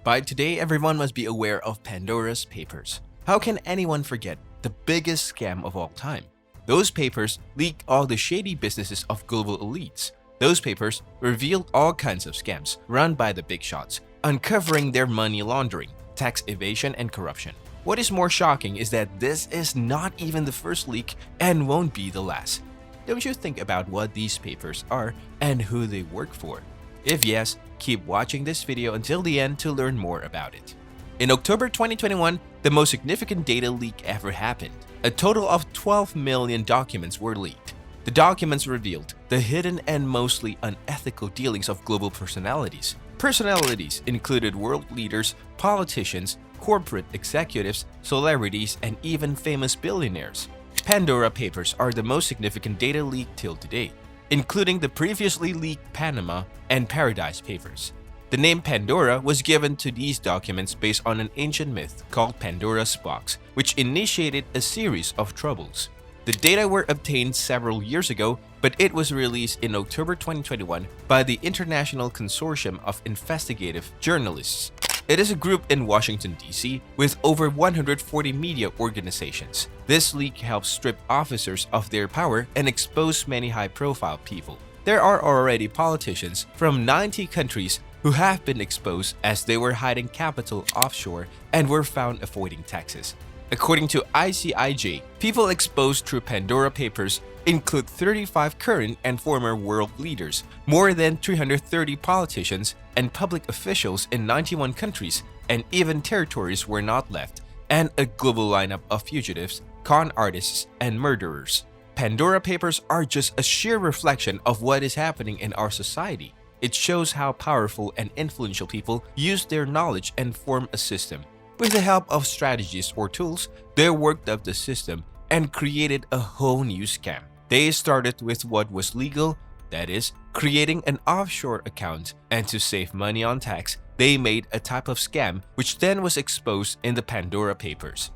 By today, everyone must be aware of Pandora's Papers. How can anyone forget the biggest scam of all time? Those papers leak all the shady businesses of global elites. Those papers revealed all kinds of scams run by the big shots, uncovering their money laundering, tax evasion, and corruption. What is more shocking is that this is not even the first leak and won't be the last. Don't you think about what these papers are and who they work for? If yes, keep watching this video until the end to learn more about it. In October 2021, the most significant data leak ever happened. A total of 12 million documents were leaked. The documents revealed the hidden and mostly unethical dealings of global personalities. Personalities included world leaders, politicians, corporate executives, celebrities, and even famous billionaires. Pandora Papers are the most significant data leak till today, including the previously leaked Panama and Paradise Papers. The name Pandora was given to these documents based on an ancient myth called Pandora's Box, which initiated a series of troubles. The data were obtained several years ago, but it was released in October 2021 by the International Consortium of Investigative Journalists. It is a group in Washington, D.C. with over 140 media organizations. This leak helps strip officers of their power and expose many high-profile people. There are already politicians from 90 countries who have been exposed as they were hiding capital offshore and were found avoiding taxes. According to ICIJ, people exposed through Pandora Papers include 35 current and former world leaders, more than 330 politicians and public officials in 91 countries, and even territories were not left, and a global lineup of fugitives, con artists, and murderers. Pandora Papers are just a sheer reflection of what is happening in our society. It shows how powerful and influential people use their knowledge and form a system. With the help of strategies or tools, they worked up the system and created a whole new scam. They started with what was legal, that is, creating an offshore account, and to save money on tax, they made a type of scam which then was exposed in the Pandora Papers.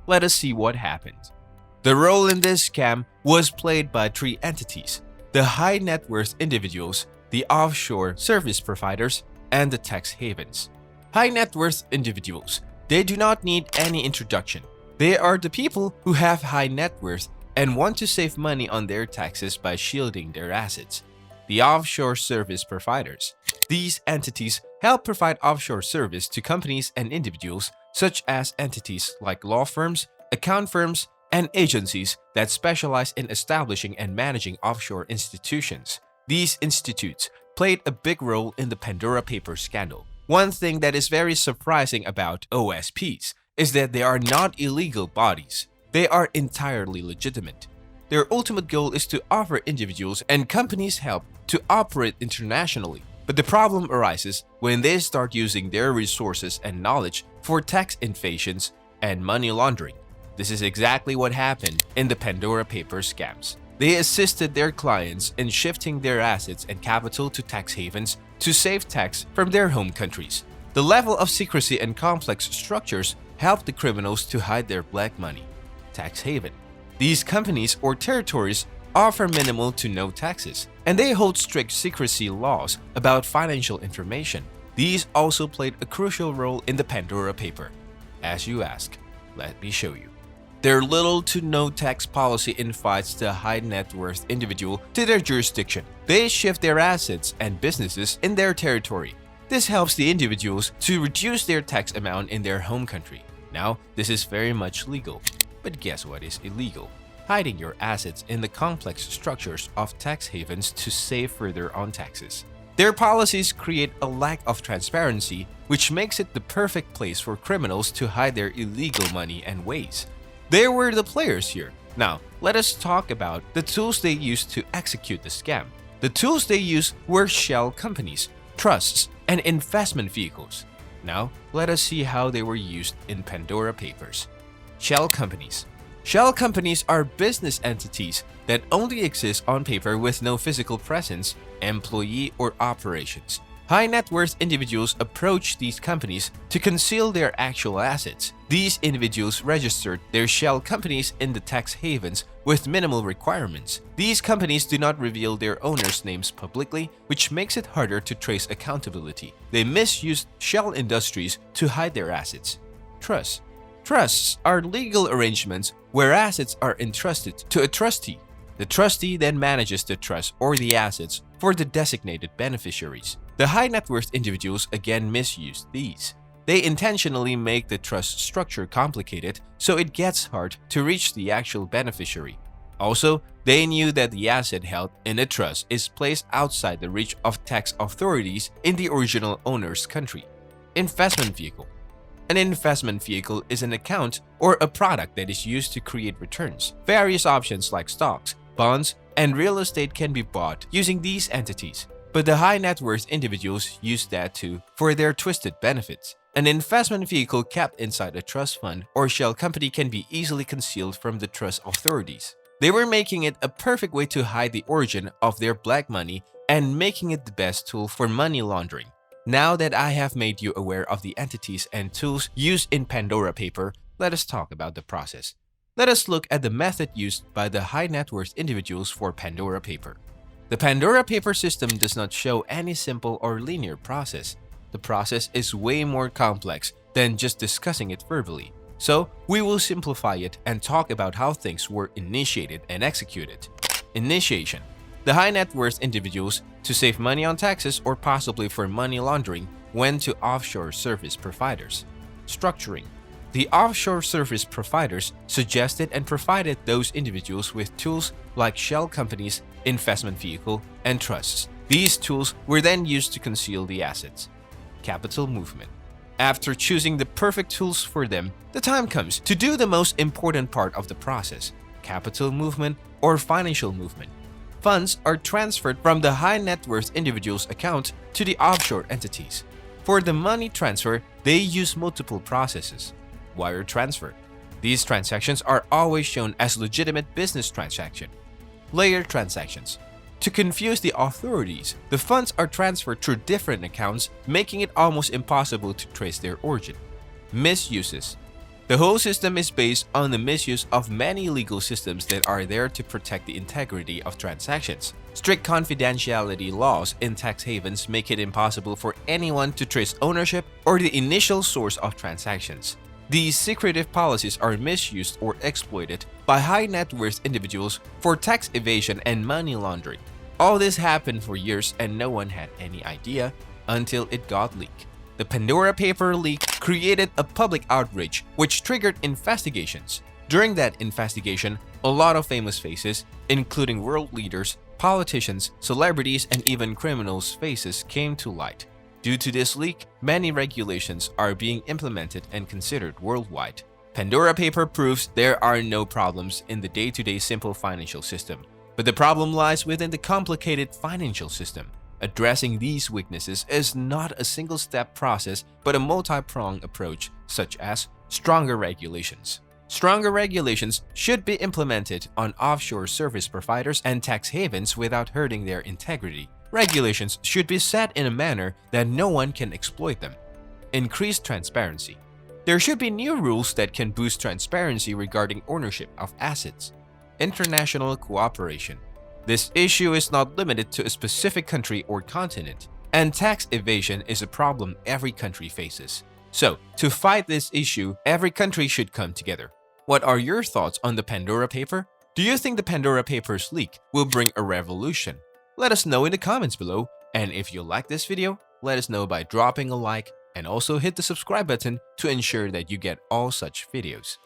Let us see what happened. The role in this scam was played by three entities: the high net worth individuals, the offshore service providers, and the tax havens. High net worth individuals. They do not need any introduction. They are the people who have high net worth and want to save money on their taxes by shielding their assets. The offshore service providers. These entities help provide offshore service to companies and individuals, such as entities like law firms, account firms, and agencies that specialize in establishing and managing offshore institutions. These institutes played a big role in the Pandora Papers scandal. One thing that is very surprising about OSPs is that they are not illegal bodies. They are entirely legitimate. Their ultimate goal is to offer individuals and companies help to operate internationally. But the problem arises when they start using their resources and knowledge for tax evasions and money laundering. This is exactly what happened in the Pandora Papers scams. They assisted their clients in shifting their assets and capital to tax havens to save tax from their home countries. The level of secrecy and complex structures helped the criminals to hide their black money. Tax haven. These companies or territories offer minimal to no taxes, and they hold strict secrecy laws about financial information. These also played a crucial role in the Pandora Paper. As you ask, let me show you. Their little to no tax policy invites the high net worth individual to their jurisdiction. They shift their assets and businesses in their territory. This helps the individuals to reduce their tax amount in their home country. Now, this is very much legal. But guess what is illegal? Hiding your assets in the complex structures of tax havens to save further on taxes. Their policies create a lack of transparency, which makes it the perfect place for criminals to hide their illegal money and ways. They were the players here. Now, let us talk about the tools they used to execute the scam. The tools they used were shell companies, trusts, and investment vehicles. Now, let us see how they were used in Pandora Papers. Shell companies. Shell companies are business entities that only exist on paper with no physical presence, employee, or operations. High net worth individuals approach these companies to conceal their actual assets. These individuals registered their shell companies in the tax havens with minimal requirements. These companies do not reveal their owners' names publicly, which makes it harder to trace accountability. They misuse shell industries to hide their assets. Trusts. Trusts are legal arrangements where assets are entrusted to a trustee. The trustee then manages the trust or the assets for the designated beneficiaries. The high net worth individuals again misuse these. They intentionally make the trust structure complicated so it gets hard to reach the actual beneficiary. Also, they knew that the asset held in a trust is placed outside the reach of tax authorities in the original owner's country. Investment vehicle. An investment vehicle is an account or a product that is used to create returns. Various options like stocks, bonds, and real estate can be bought using these entities. But the high net worth individuals use that too for their twisted benefits. An investment vehicle kept inside a trust fund or shell company can be easily concealed from the trust authorities. They were making it a perfect way to hide the origin of their black money and making it the best tool for money laundering. Now that I have made you aware of the entities and tools used in Pandora Paper, let us talk about the process. Let us look at the method used by the high net worth individuals for Pandora Paper. The Pandora Paper system does not show any simple or linear process. The process is way more complex than just discussing it verbally. So, we will simplify it and talk about how things were initiated and executed. Initiation. The high net worth individuals, to save money on taxes or possibly for money laundering, went to offshore service providers. Structuring. The offshore service providers suggested and provided those individuals with tools like shell companies, investment vehicle, and trusts. These tools were then used to conceal the assets. Capital movement. After choosing the perfect tools for them, the time comes to do the most important part of the process: capital movement or financial movement. Funds are transferred from the high net worth individual's account to the offshore entities. For the money transfer, they use multiple processes. Wire transfer. These transactions are always shown as legitimate business transaction. Layer transactions. To confuse the authorities, the funds are transferred through different accounts, making it almost impossible to trace their origin. Misuses. The whole system is based on the misuse of many legal systems that are there to protect the integrity of transactions. Strict confidentiality laws in tax havens make it impossible for anyone to trace ownership or the initial source of transactions. These secretive policies are misused or exploited by high net worth individuals for tax evasion and money laundering. All this happened for years and no one had any idea until it got leaked. The Pandora Paper leak created a public outrage which triggered investigations. During that investigation, a lot of famous faces, including world leaders, politicians, celebrities, and even criminals' faces came to light. Due to this leak, many regulations are being implemented and considered worldwide. Pandora Paper proves there are no problems in the day-to-day simple financial system, but the problem lies within the complicated financial system. Addressing these weaknesses is not a single-step process, but a multi-pronged approach, such as stronger regulations. Stronger regulations should be implemented on offshore service providers and tax havens without hurting their integrity. Regulations should be set in a manner that no one can exploit them. Increased transparency. There should be new rules that can boost transparency regarding ownership of assets. International cooperation. This issue is not limited to a specific country or continent, and tax evasion is a problem every country faces. So, to fight this issue, every country should come together. What are your thoughts on the Pandora Paper? Do you think the Pandora Papers leak will bring a revolution? Let us know in the comments below, and if you like this video, let us know by dropping a like and also hit the subscribe button to ensure that you get all such videos.